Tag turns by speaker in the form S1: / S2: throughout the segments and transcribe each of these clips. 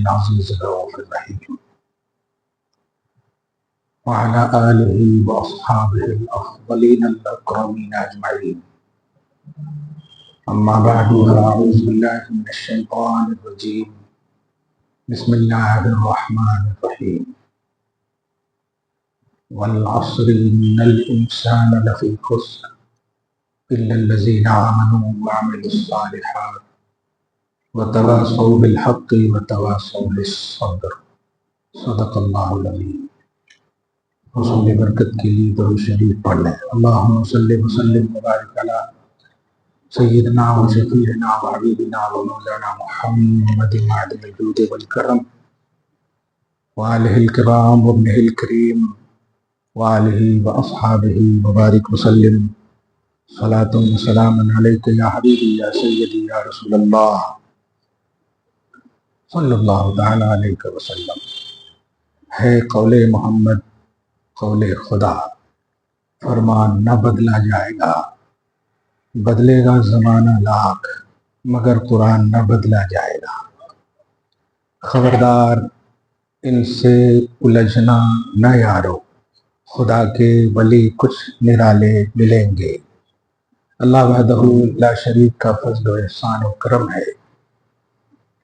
S1: العزيز الرؤوف الرحيم وعلى آله وأصحابه الأفضلين الأكرمين أجمعين. أما بعد فأعوذ بالله من الشيطان الرجيم. بسم الله الرحمن الرحيم. والعصر إن الإنسان لفي خسر إلا الذين آمنوا وعملوا الصالحات وتواصوا بالحق وتواصوا بالصبر. صدق اللہ العظیم. حصول برکت کے لیے درود شریف پڑھ لیں. اللہم صلی وسلم وبارک علی سیدنا و شفیعنا و حبیبنا و مولانا محمد معدن الجود والکرم وآلہ الکرام وابنہ الکریم وآلہ واصحابہ وبارک وسلم. صلاۃ و سلام علیک یا حبیبی یا سیدی یا رسول اللہ صلی اللہ تعالی علیہ وسلم. ہے قول محمد قول خدا، فرمان نہ بدلا جائے گا، بدلے گا زمانہ لاکھ مگر قرآن نہ بدلا جائے گا. خبردار ان سے الجھنا نہ یارو، خدا کے ولی کچھ نرالے ملیں گے. اللہ وحدہ لا شریک کا فضل و احسان و کرم ہے.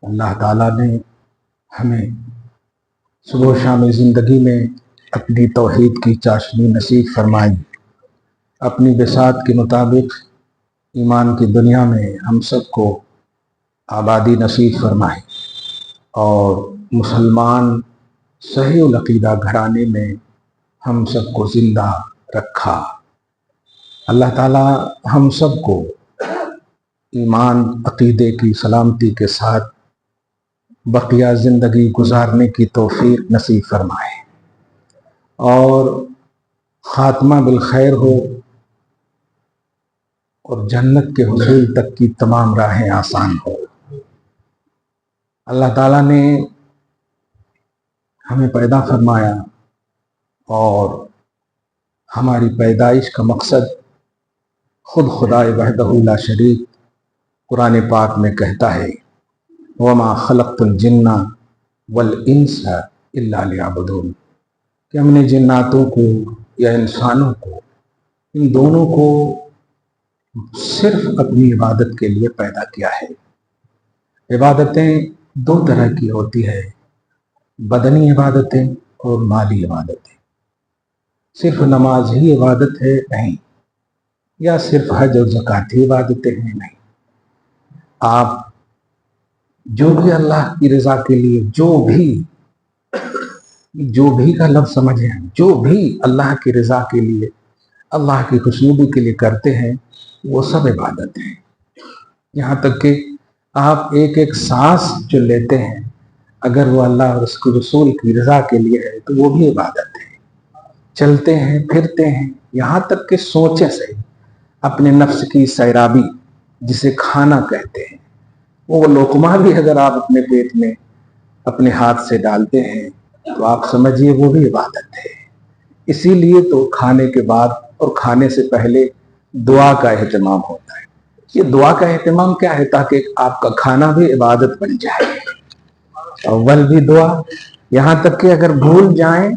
S1: اللہ تعالیٰ نے ہمیں صبح و شام زندگی میں اپنی توحید کی چاشنی نصیب فرمائی. اپنی بساط کے مطابق ایمان کی دنیا میں ہم سب کو آبادی نصیب فرمائی اور مسلمان صحیح العقیدہ گھرانے میں ہم سب کو زندہ رکھا. اللہ تعالیٰ ہم سب کو ایمان عقیدے کی سلامتی کے ساتھ بقیہ زندگی گزارنے کی توفیق نصیب فرمائے اور خاتمہ بالخیر ہو اور جنت کے حصول تک کی تمام راہیں آسان ہو. اللہ تعالیٰ نے ہمیں پیدا فرمایا اور ہماری پیدائش کا مقصد خود خدا وحدہ لا شریک قرآن پاک میں کہتا ہے وَمَا خَلَقْتُ الْجِنَّ وَالْإِنسَ إِلَّا لِيَعْبُدُونَ، کہ ہم نے جناتوں کو یا انسانوں کو، ان دونوں کو صرف اپنی عبادت کے لیے پیدا کیا ہے. عبادتیں دو طرح کی ہوتی ہے، بدنی عبادتیں اور مالی عبادتیں. صرف نماز ہی عبادت ہے نہیں، یا صرف حج اور زکوٰۃ ہی عبادتیں ہیں نہیں. آپ جو بھی اللہ کی رضا کے لیے جو بھی کا لفظ سمجھیں، جو بھی اللہ کی رضا کے لیے اللہ کی خوشنودی کے لیے کرتے ہیں وہ سب عبادت ہیں. یہاں تک کہ آپ ایک ایک سانس جو لیتے ہیں اگر وہ اللہ اور اس کے رسول کی رضا کے لیے ہے تو وہ بھی عبادت ہے. چلتے ہیں پھرتے ہیں، یہاں تک کہ سوچیں سے اپنے نفس کی سیرابی جسے کھانا کہتے ہیں، وہ لقمہ بھی اگر آپ اپنے پیٹ میں اپنے ہاتھ سے ڈالتے ہیں تو آپ سمجھیے وہ بھی عبادت ہے. اسی لیے تو کھانے کے بعد اور کھانے سے پہلے دعا کا اہتمام ہوتا ہے. یہ دعا کا اہتمام کیا ہے؟ تاکہ آپ کا کھانا بھی عبادت بن جائے. اول بھی دعا، یہاں تک کہ اگر بھول جائیں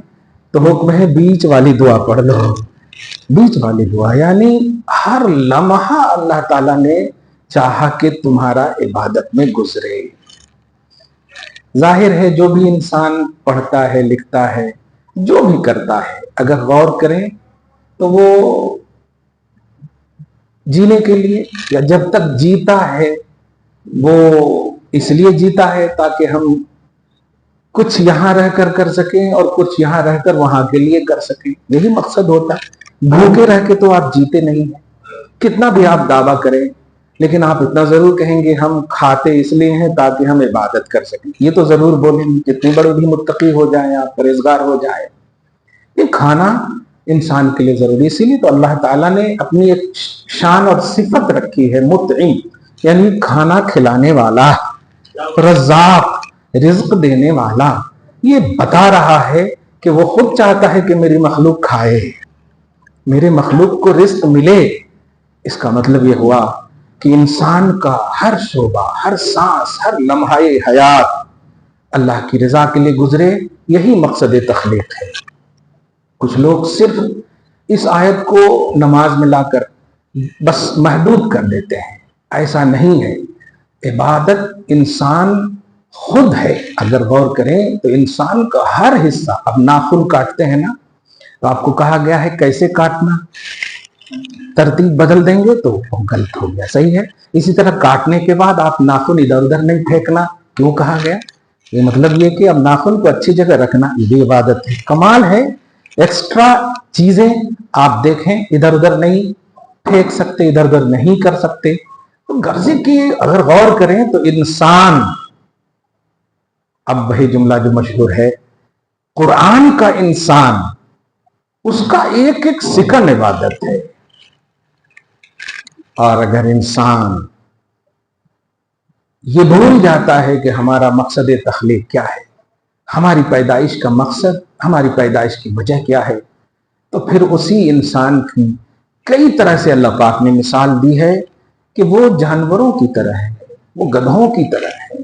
S1: تو حکم ہے بیچ والی دعا پڑھ لو. بیچ والی دعا یعنی ہر لمحہ اللہ تعالیٰ نے چاہا کہ تمہارا عبادت میں گزرے. ظاہر ہے جو بھی انسان پڑھتا ہے، لکھتا ہے، جو بھی کرتا ہے، اگر غور کریں تو وہ جینے کے لیے یا جب تک جیتا ہے وہ اس لیے جیتا ہے تاکہ ہم کچھ یہاں رہ کر سکیں اور کچھ یہاں رہ کر وہاں کے لیے کر سکیں. یہی مقصد ہوتا ہے. بھوکے رہ کے تو آپ جیتے نہیں ہیں، کتنا بھی آپ دعویٰ کریں، لیکن آپ اتنا ضرور کہیں گے ہم کھاتے اس لیے ہیں تاکہ ہم عبادت کر سکیں. یہ تو ضرور بولیں گے، کتنے بڑے بھی متقی ہو جائیں آپ، پرہیزگار ہو جائیں. یہ کھانا انسان کے لیے ضروری. اسی لیے تو اللہ تعالیٰ نے اپنی ایک شان اور صفت رکھی ہے مطعم، یعنی کھانا کھلانے والا، رزاق رزق دینے والا. یہ بتا رہا ہے کہ وہ خود چاہتا ہے کہ میری مخلوق کھائے، میرے مخلوق کو رزق ملے. اس کا مطلب یہ ہوا کہ انسان کا ہر شعبہ، ہر سانس، ہر لمحہ حیات اللہ کی رضا کے لیے گزرے، یہی مقصد تخلیق ہے۔ کچھ لوگ صرف اس آیت کو نماز میں لا کر بس محدود کر دیتے ہیں، ایسا نہیں ہے۔ عبادت انسان خود ہے۔ اگر غور کریں تو انسان کا ہر حصہ، اب ناخن کاٹتے ہیں نا، تو آپ کو کہا گیا ہے کیسے کاٹنا، ترتیب بدل دیں گے تو غلط ہو گیا، صحیح ہے۔ اسی طرح کاٹنے کے بعد آپ ناخن ادھر ادھر نہیں پھینکنا، کیوں کہا گیا؟ یہ مطلب یہ کہ اب ناخن کو اچھی جگہ رکھنا، یہ بھی عبادت ہے۔ کمال ہے، ایکسٹرا چیزیں آپ دیکھیں ادھر ادھر نہیں پھینک سکتے، ادھر ادھر نہیں کر سکتے، تو غرضے کی اگر غور کریں تو انسان، اب وہی جملہ جو مشہور ہے، قرآن کا انسان، اس کا ایک ایک سیکنڈ عبادت ہے۔ اور اگر انسان یہ بھول جاتا ہے کہ ہمارا مقصد تخلیق کیا ہے، ہماری پیدائش کا مقصد، ہماری پیدائش کی وجہ کیا ہے، تو پھر اسی انسان کی کئی طرح سے اللہ پاک نے مثال دی ہے کہ وہ جانوروں کی طرح ہے، وہ گدھوں کی طرح ہے،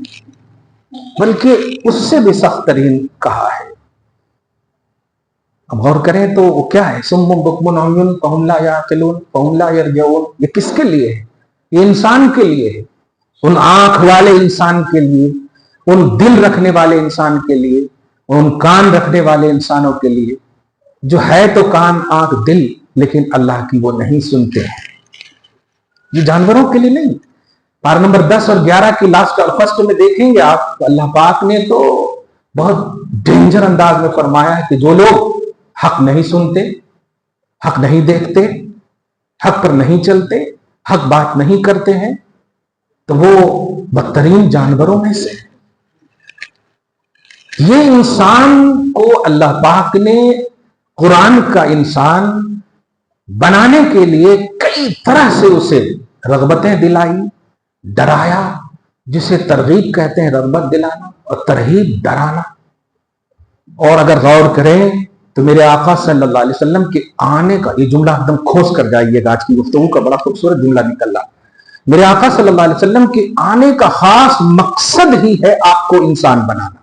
S1: بلکہ اس سے بھی سخت ترین کہا ہے۔ اب غور کریں تو وہ کیا ہے؟ سم بکم عمی فہم لا یعقلون فہم لا یرجعون، یہ کس کے لیے ہے؟ یہ انسان کے لیے ہے، ان آنکھ والے انسان کے لیے، ان دل رکھنے والے انسان کے لیے، ان کان رکھنے والے انسانوں کے لیے، جو ہے تو کان آنکھ دل لیکن اللہ کی وہ نہیں سنتے ہیں۔ یہ جانوروں کے لیے نہیں۔ پارہ نمبر 10 اور 11 کی لاسٹ اور فرسٹ میں دیکھیں گے آپ، اللہ پاک نے تو بہت ڈینجر انداز میں فرمایا ہے کہ جو لوگ حق نہیں سنتے، حق نہیں دیکھتے، حق پر نہیں چلتے، حق بات نہیں کرتے ہیں، تو وہ بدترین جانوروں میں سے۔ یہ انسان کو اللہ پاک نے قرآن کا انسان بنانے کے لیے کئی طرح سے اسے رغبتیں دلائی، ڈرایا، جسے ترغیب کہتے ہیں، رغبت دلانا، اور ترہیب ڈرانا۔ اور اگر غور کریں تو میرے آقا صلی اللہ علیہ وسلم کے آنے کا، یہ جملہ ایک دم کھوس کر جائیے گا، آج کی گفتگو کا بڑا خوبصورت جملہ نکل رہا۔ میرے آقا صلی اللہ علیہ وسلم کے آنے کا خاص مقصد ہی ہے آپ کو انسان بنانا۔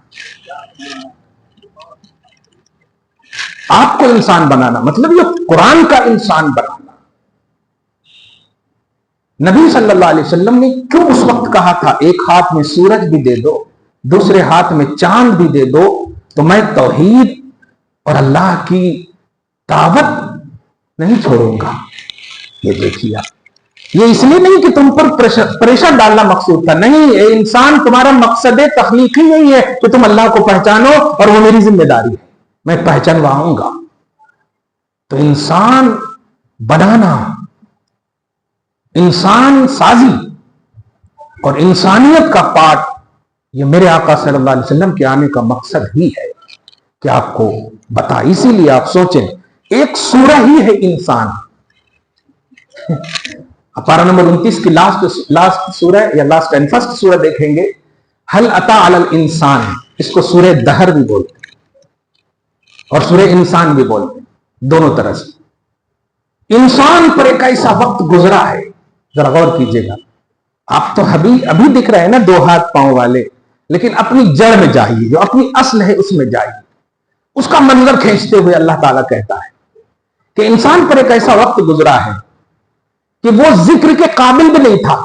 S1: آپ کو انسان بنانا مطلب یہ قرآن کا انسان بنانا۔ نبی صلی اللہ علیہ وسلم نے کیوں اس وقت کہا تھا ایک ہاتھ میں سورج بھی دے دو، دوسرے ہاتھ میں چاند بھی دے دو تو میں توحید اور اللہ کی دعوت نہیں چھوڑوں گا؟ یہ دیکھیے آپ، یہ اس لیے نہیں کہ تم پر پریشر ڈالنا مقصود تھا، نہیں، اے انسان تمہارا مقصد تخلیق ہی یہی ہے کہ تم اللہ کو پہچانو، اور وہ میری ذمہ داری ہے، میں پہچانواؤں گا۔ تو انسان بنانا، انسان سازی اور انسانیت کا پارٹ، یہ میرے آقا صلی اللہ علیہ وسلم کے آنے کا مقصد ہی ہے کہ آپ کو بتا۔ اسی لیے آپ سوچیں، ایک سورہ ہی ہے انسان، پارہ نمبر 29 کی لاسٹ سورہ یا لاسٹ اینڈ فرسٹ سورہ دیکھیں گے، ہل اتا علی الانسان، اس کو سورہ دہر بھی بولتے ہیں اور سورہ انسان بھی بولتے ہیں، دونوں طرح سے۔ انسان پر ایک ایسا وقت گزرا ہے، ذرا غور کیجئے گا۔ آپ تو ابھی دکھ رہے ہیں نا دو ہاتھ پاؤں والے، لیکن اپنی جڑ میں جائیے، جو اپنی اصل ہے اس میں جائیے، اس کا منظر کھینچتے ہوئے اللہ تعالیٰ کہتا ہے کہ انسان پر ایک ایسا وقت گزرا ہے کہ وہ ذکر کے قابل بھی نہیں تھا۔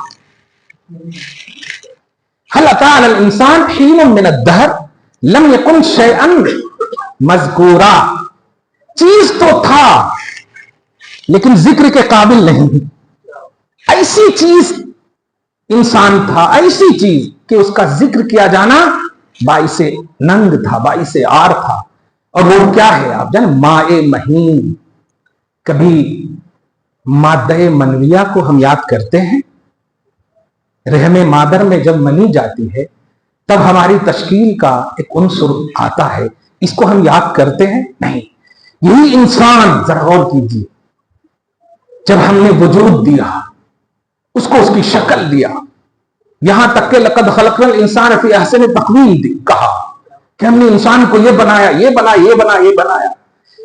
S1: هل اتى على الانسان حين من الدهر لم يكن شيئا مذکورا، چیز تو تھا لیکن ذکر کے قابل نہیں۔ ایسی چیز انسان تھا، ایسی چیز کہ اس کا ذکر کیا جانا باعث ننگ تھا، باعث عار تھا۔ اور وہ کیا ہے آپ جانیں؟ ماء مہین۔ کبھی مادہ منویہ کو ہم یاد کرتے ہیں؟ رحم مادر میں جب منی جاتی ہے تب ہماری تشکیل کا ایک عنصر آتا ہے، اس کو ہم یاد کرتے ہیں؟ نہیں۔ یہی انسان، ذرا غور کیجیے، جب ہم نے وجود دیا، اس کو اس کی شکل دیا، یہاں تک کہ لقد خلقنا الانسان فی احسن تقویم کہا کہ ہم نے انسان کو یہ بنایا، یہ بنا، یہ بنا، یہ بنایا۔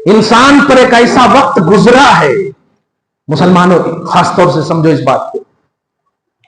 S1: انسان پر ایک ایسا وقت گزرا ہے، مسلمانوں خاص طور سے سمجھو اس بات کو،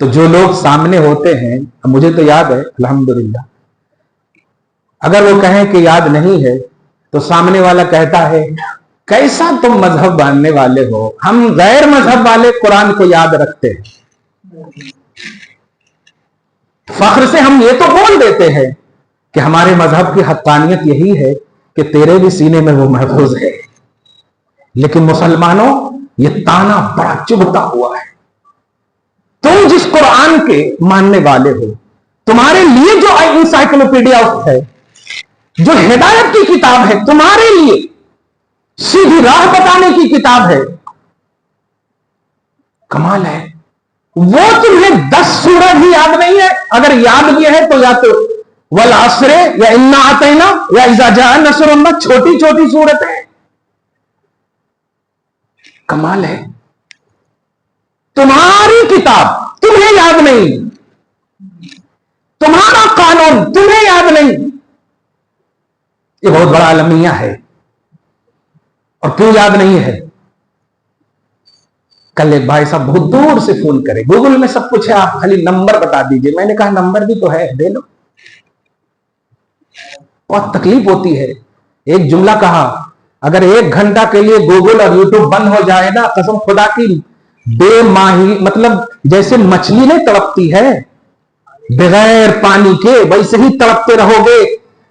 S1: تو جو لوگ سامنے ہوتے ہیں، مجھے تو یاد ہے الحمدللہ، اگر وہ کہیں کہ یاد نہیں ہے تو سامنے والا کہتا ہے کیسا تم مذہب ماننے والے ہو، ہم غیر مذہب والے قرآن کو یاد رکھتے ہیں۔ فخر سے ہم یہ تو بول دیتے ہیں کہ ہمارے مذہب کی حقانیت یہی ہے کہ تیرے بھی سینے میں وہ محفوظ ہے، لیکن مسلمانوں یہ تانا بڑا چبھتا ہوا ہے۔ تم جس قرآن کے ماننے والے ہو، تمہارے لیے جو انسائکلوپیڈیا ہے، جو ہدایت کی کتاب ہے، تمہارے لیے سیدھی راہ بتانے کی کتاب ہے، کمال ہے، وہ تمہیں 10 سورہ بھی یاد نہیں ہے، اگر یاد بھی ہے تو یا تو والعصر یا انا اعطینا یا اذا جاء نصر اللہ، چھوٹی چھوٹی سورتیں، کمال ہے۔ تمہاری کتاب تمہیں یاد نہیں، تمہارا قانون تمہیں یاد نہیں، یہ بہت بڑا المیہ ہے۔ اور کیوں یاد نہیں ہے؟ کل ایک بھائی صاحب بہت دور سے فون کرے، گوگل میں سب کچھ ہے، آپ خالی نمبر بتا دیجئے۔ میں نے کہا نمبر بھی تو ہے، دے لو۔ بہت تکلیف ہوتی ہے۔ ایک جملہ کہا، اگر 1 گھنٹہ کے لیے گوگل اور یوٹیوب بند ہو جائے نا، قسم خدا کی بے ماہی، مطلب جیسے مچھلی نہیں تڑپتی ہے بغیر پانی کے، ویسے ہی تڑپتے رہو گے۔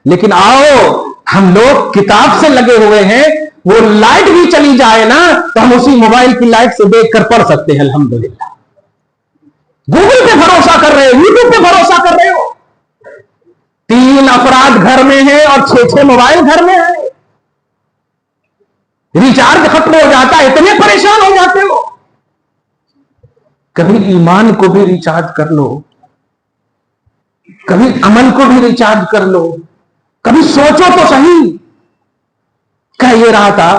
S1: لیکن آؤ، ہم لوگ کتاب سے لگے ہوئے ہیں، وہ لائٹ بھی چلی جائے نا تو ہم اسی موبائل کی لائٹ سے دیکھ کر پڑھ سکتے ہیں الحمدللہ۔ گوگل پہ بھروسہ کر رہے ہو، یوٹیوب پہ بھروسہ کر رہے ہو۔ 3 افراد گھر میں ہیں اور 6 موبائل گھر میں ہیں، ریچارج ختم ہو جاتا ہے، اتنے پریشان ہو جاتے ہو۔ کبھی ایمان کو بھی ریچارج کر لو، کبھی عمل کو بھی ریچارج کر لو، کبھی سوچو تو صحیح۔ کہہ یہ رہا تھا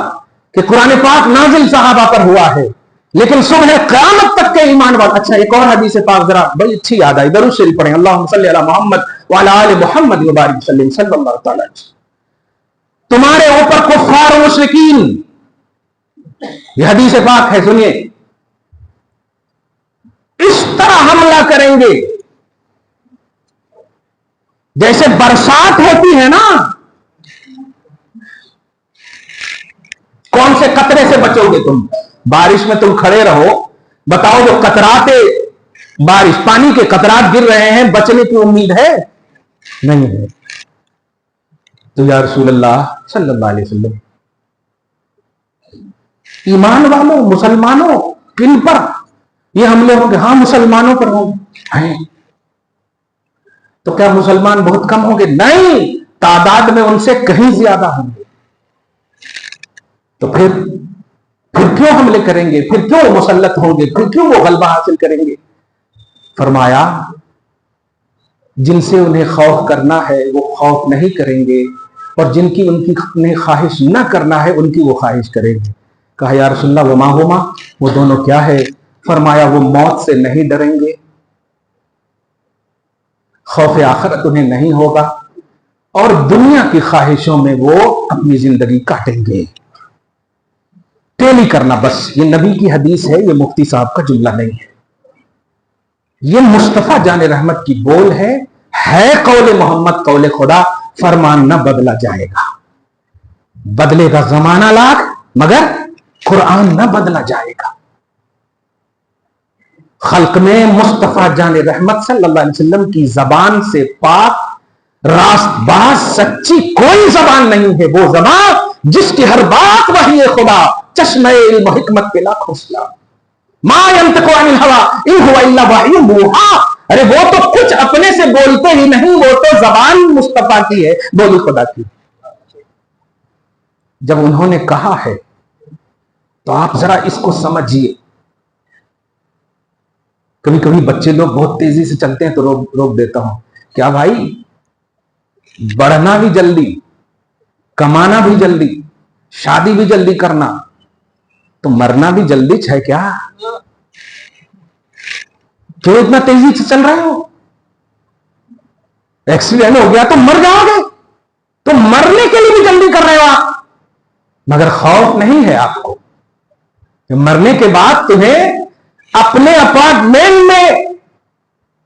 S1: کہ قرآن پاک نازل صحابہ پر ہوا ہے، لیکن صبح قیامت تک کے ایمان والے۔ اچھا ایک اور حدیث پاک ذرا بڑی اچھی یاد آئی، درود شریف پڑھیں، اللہم صلی علی محمد وعلی آل محمد وبارک وسلم صلی اللہ تعالی علیہ وسلم۔ تمہارے اوپر کفار و مشرکین، یہ حدیث پاک ہے، سنیے، اس طرح حملہ کریں گے جیسے برسات ہوتی ہے نا۔ کون سے قطرے سے بچو گے تم؟ بارش میں تم کھڑے رہو، بتاؤ جو قطرات بارش، پانی کے قطرات گر رہے ہیں، بچنے کی امید ہے؟ نہیں ہے۔ تو یا رسول اللہ صلی اللہ علیہ وسلم، ایمان والوں، مسلمانوں، کن پر یہ حملے ہوں گے؟ ہاں مسلمانوں پر ہوں گے۔ تو کیا مسلمان بہت کم ہوں گے؟ نہیں، تعداد میں ان سے کہیں زیادہ ہوں گے۔ تو پھر کیوں حملے کریں گے؟ پھر کیوں مسلط ہوں گے؟ پھر کیوں وہ غلبہ حاصل کریں گے؟ فرمایا جن سے انہیں خوف کرنا ہے وہ خوف نہیں کریں گے، اور جن کی انہیں خواہش نہ کرنا ہے ان کی وہ خواہش کریں گے۔ کہا یا رسول اللہ وما ہما، وہ دونوں کیا ہے؟ فرمایا وہ موت سے نہیں ڈریں گے، خوف آخرت انہیں نہیں ہوگا، اور دنیا کی خواہشوں میں وہ اپنی زندگی کاٹیں گے۔ ٹیلی کرنا بس، یہ نبی کی حدیث ہے، یہ مفتی صاحب کا جملہ نہیں ہے، یہ مصطفیٰ جان رحمت کی بول ہے قول محمد، قول خدا۔ فرمان نہ بدلا جائے گا، بدلے گا زمانہ لاکھ مگر قرآن نہ بدلا جائے گا۔ خلق میں مصطفیٰ جان رحمت صلی اللہ علیہ وسلم کی زبان سے پاک، راست باز، سچی کوئی زبان نہیں ہے، وہ زبان جس کی ہر بات وحی خدا، چشمہ علم و حکمت کے لاکھوں سلام۔ ما ينطق عن الهوى ان هو الا وحی یوحی۔ ارے وہ تو کچھ اپنے سے بولتے ہی نہیں، وہ تو زبان مصطفیٰ کی ہے، بولی خدا کی۔ جب انہوں نے کہا ہے تو آپ ذرا اس کو سمجھیے۔ کبھی کبھی بچے لوگ بہت تیزی سے چلتے ہیں تو روک دیتا ہوں، کیا بھائی بڑھنا بھی جلدی، کمانا بھی جلدی، شادی بھی جلدی کرنا، تو مرنا بھی جلدی ہے کیا؟ کیوں اتنا تیزی سے چل رہے ہو؟ ایکسیڈنٹ ہو گیا تو مر جاؤ گے، تو مرنے کے لیے بھی جلدی کر رہے ہو آپ، مگر خوف نہیں ہے آپ کو کہ مرنے کے بعد تمہیں اپنے اپارٹمنٹ میں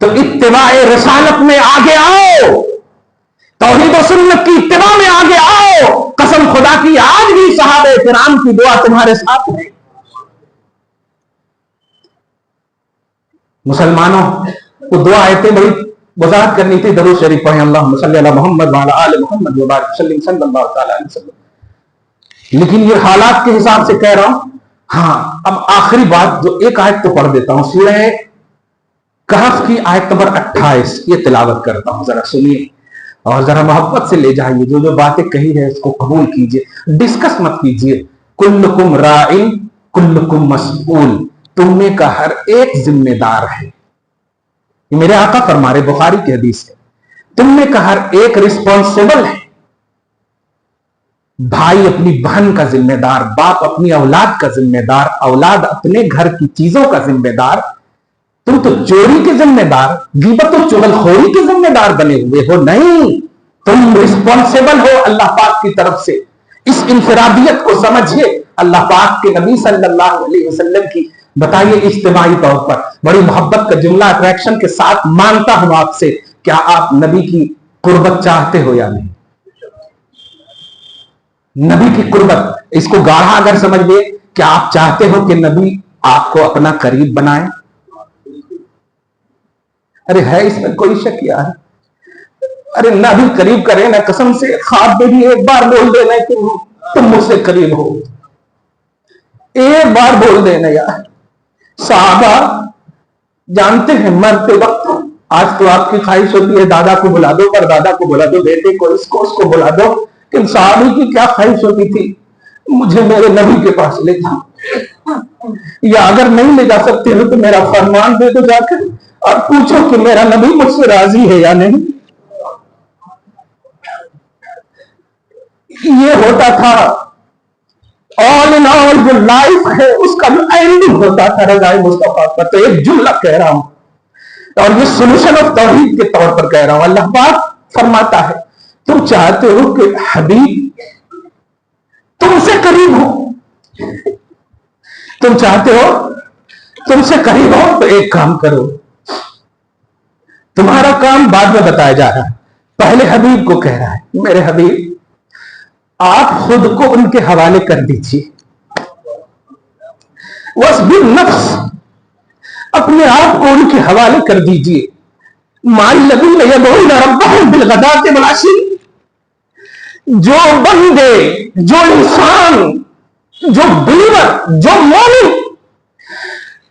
S1: تو اتباع رسالت میں آگے آؤ، توحید و سنت کی اتباع میں آگے آؤ. قسم خدا کی آج بھی صحابہ کرام کی دعا تمہارے ساتھ ہے. مسلمانوں کو دو آیتیں بڑی وضاحت کرنی تھی. درود شریف پڑھیں، اللہم صلی علی محمد وعلی آل محمد وبارک وسلم صلی اللہ تعالی علیہ وسلم. لیکن یہ حالات کے حساب سے کہہ رہا ہوں. ہاں اب آخری بات جو ایک آیت تو پڑھ دیتا ہوں، سورہ کہف کی آیت نمبر 28 یہ تلاوت کرتا ہوں، ذرا سنیے اور ذرا محبت سے لے جائیے. جو باتیں کہی ہے اس کو قبول کیجئے، ڈسکس مت کیجئے. کلکم راعٍ کلکم مسئول، تم میں کا ہر ایک ذمہ دار ہے. یہ میرے آقا فرما رہے، بخاری کی حدیث ہے. تم میں کا ہر ایک رسپانسیبل ہے. بھائی اپنی بہن کا ذمہ دار، باپ اپنی اولاد کا ذمہ دار، اولاد اپنے گھر کی چیزوں کا ذمہ دار. تم تو چوری کے ذمہ دار، غیبت و چغلخوری کے ذمہ دار بنے ہوئے ہو. نہیں، تم رسپانسیبل ہو اللہ پاک کی طرف سے. اس انفرادیت کو سمجھیے. اللہ پاک کے نبی صلی اللہ علیہ وسلم کی بتائیے اجتماعی طور پر بڑی محبت کا جملہ اٹریکشن کے ساتھ مانتا ہوں آپ سے، کیا آپ نبی کی قربت چاہتے ہو یا نہیں؟ نبی کی قربت، اس کو گاڑھا اگر سمجھ لے، کیا آپ چاہتے ہو کہ نبی آپ کو اپنا قریب بنائے؟ ارے ہے اس میں کوئی شک یار؟ ارے نبی قریب کرے نا، قسم سے خواب میں بھی ایک بار بول دینا کہ تم مجھ سے قریب ہو. ایک بار بول دینا یار. صحابہ جانتے ہیں مرتے وقت، آج تو آپ کی خواہش ہوتی ہے دادا کو بلا دو، پر دادا کو بلا دو، بیٹے کو، اس کو بلا دو. کہ صحابی کی کیا خواہش ہوتی تھی؟ مجھے میرے نبی کے پاس لے جاؤ، یا اگر نہیں لے جا سکتے ہو تو میرا فرمان دے دو جا کر، اور پوچھو کہ میرا نبی مجھ سے راضی ہے یا نہیں. یہ ہوتا تھا all in all جو لائف ہے اس کا جو اینڈنگ ہوتا تھا رضائے مصطفیٰ پر. تو ایک جملہ کہہ رہا ہوں اور یہ سولوشن آف توحید کے طور پر کہہ رہا ہوں. اللہ پاک فرماتا ہے تم چاہتے ہو کہ حبیب تم سے قریب ہو، تم چاہتے ہو تم سے قریب ہو، تو ایک کام کرو. تمہارا کام بعد میں بتایا جا رہا ہے، پہلے حبیب کو کہہ رہا ہے میرے حبیب آپ خود کو ان کے حوالے کر دیجیے. وَاصْبِرْ نَفْسَ، اپنے آپ کو ان کے حوالے کر دیجیے. مَعَ الَّذِينَ يَدْعُونَ رَبَّهُمْ بِالْغَدَاةِ وَالْعَشِيِّ، جو بندے، جو انسان، جو بلیور، جو مومن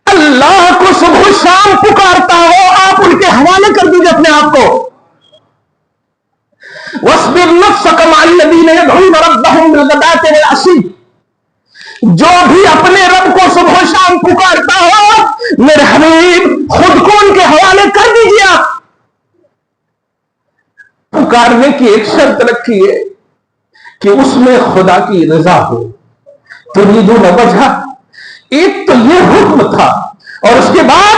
S1: اللہ کو صبح و شام پکارتا ہو، آپ ان کے حوالے کر دیجیے اپنے آپ کو. وَاصْبِرْ نَفْسَكَ مَعَ الَّذِينَ يَدْعُونَ رَبَّهُمْ بِالْغَدَاةِ وَالْعَشِيِّ، جو بھی اپنے رب کو صبح و شام پکارتا ہو میرے حبیب خود کو ان کے حوالے کر دیجیے. آپ پکارنے کی ایک شرط رکھی ہے کہ اس میں خدا کی رضا ہو. تُرِيدُونَ وَجْهَهُ، ایک تو یہ حکم تھا، اور اس کے بعد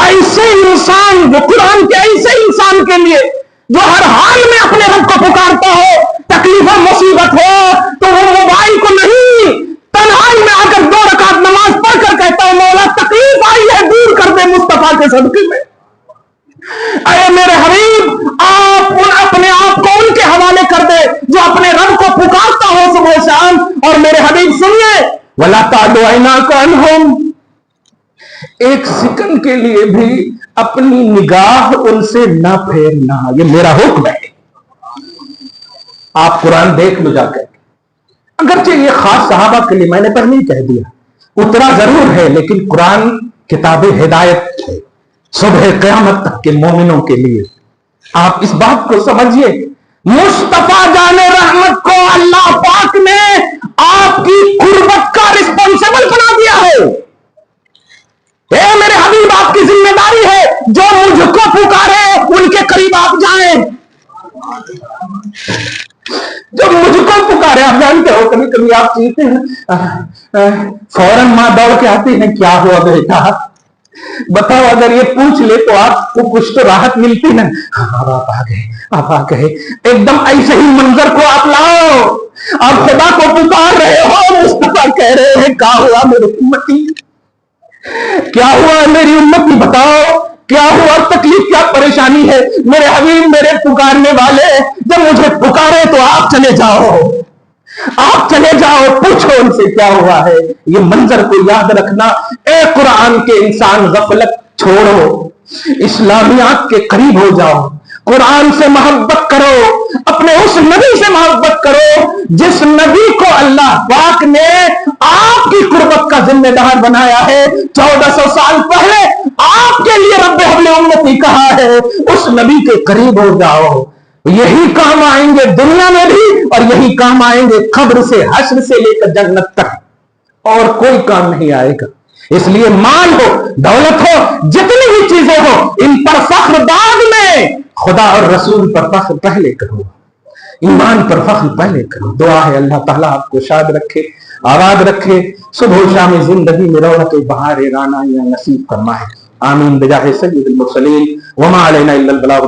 S1: ایسے انسان جو قرآن کے ایسے انسان کے لیے جو ہر حال میں اپنے رب کو پکارتا ہو، تکلیف و مصیبت ہو تو وہ موبائل کو نہیں، تنہائی میں آ کر 2 رکعت نماز پڑھ کر کہتا ہے مولا تکلیف آئی ہے دور کر دے مصطفیٰ کے صدقے میں. اے میرے حبیب آپ اپنے آپ کو ان کے حوالے کر دے جو اپنے رب کو پکارتا ہو صبح و شام. اور میرے حبیب سنیے وَلَا تَعْدُ عَيْنَاكَ عَنْهُمْ، ایک سیکنڈ کے لیے بھی اپنی نگاہ ان سے نہ پھیرنا. یہ میرا حکم ہے. آپ قرآن دیکھ لو جا کر. اگرچہ یہ خاص صحابہ کے لیے، میں نے پہلے ہی کہہ دیا، اترا ضرور ہے، لیکن قرآن کتاب ہدایت ہے صبح قیامت تک کے مومنوں کے لیے. آپ اس بات کو سمجھیے، مصطفیٰ جان رحمت کو اللہ پاک نے آپ کی قربت کا رسپانسیبل بنا دیا ہے. اے میرے حبیب آپ کی ذمہ داری ہے جو مجھ کو پکارے ان کے قریب آپ جائیں. جو مجھ کو پکارے، آپ جانتے ہو کبھی کبھی آپ چیزیں ہیں فوراً ماں دوڑ کے آتی ہیں کیا ہوا بیٹا، بتاؤ. اگر یہ پوچھ لے تو آپ کو کچھ تو راحت ملتی نا. اب آپ آ گئے، آپ آ گئے. ایک دم ایسے ہی منظر کو آپ لاؤ، آپ خدا کو پکار رہے ہو، مصطفیٰ کہہ رہے ہیں کیا ہوا میری امتی، کیا ہوا میری امتی، بتاؤ کیا ہوا تکلیف کیا پریشانی ہے میرے حبیب میرے پکارنے والے جب مجھے پکارے تو آپ چلے جاؤ آپ چلے جاؤ پوچھو ان سے کیا ہوا ہے یہ منظر کو یاد رکھنا اے قرآن کے انسان غفلت چھوڑو اسلامیات کے قریب ہو جاؤ قرآن سے محبت کرو اپنے اس نبی سے محبت کرو جس نبی کو اللہ پاک نے آپ کی قربت کا ذمہ دار بنایا ہے 1400 سال پہلے آپ کے لیے رب حبل امتی کہا ہے اس نبی کے قریب ہو جاؤ یہی کام آئیں گے دنیا میں بھی اور یہی کام آئیں گے قبر سے حشر سے لے کر جنت تک اور کوئی کام نہیں آئے گا اس لیے مال ہو دولت ہو جتنی بھی چیزیں ہو ان پر فخر بعد میں خدا اور رسول پر فخر پہلے کرو ایمان پر فخر پہلے کرو دعا ہے اللہ تعالیٰ آپ کو شاد رکھے آباد رکھے صبح و شام زندگی میں رونق بہار رانا یا نصیب فرمائے آمین بجاہ سید المرسلین وما علینا الا البلاغ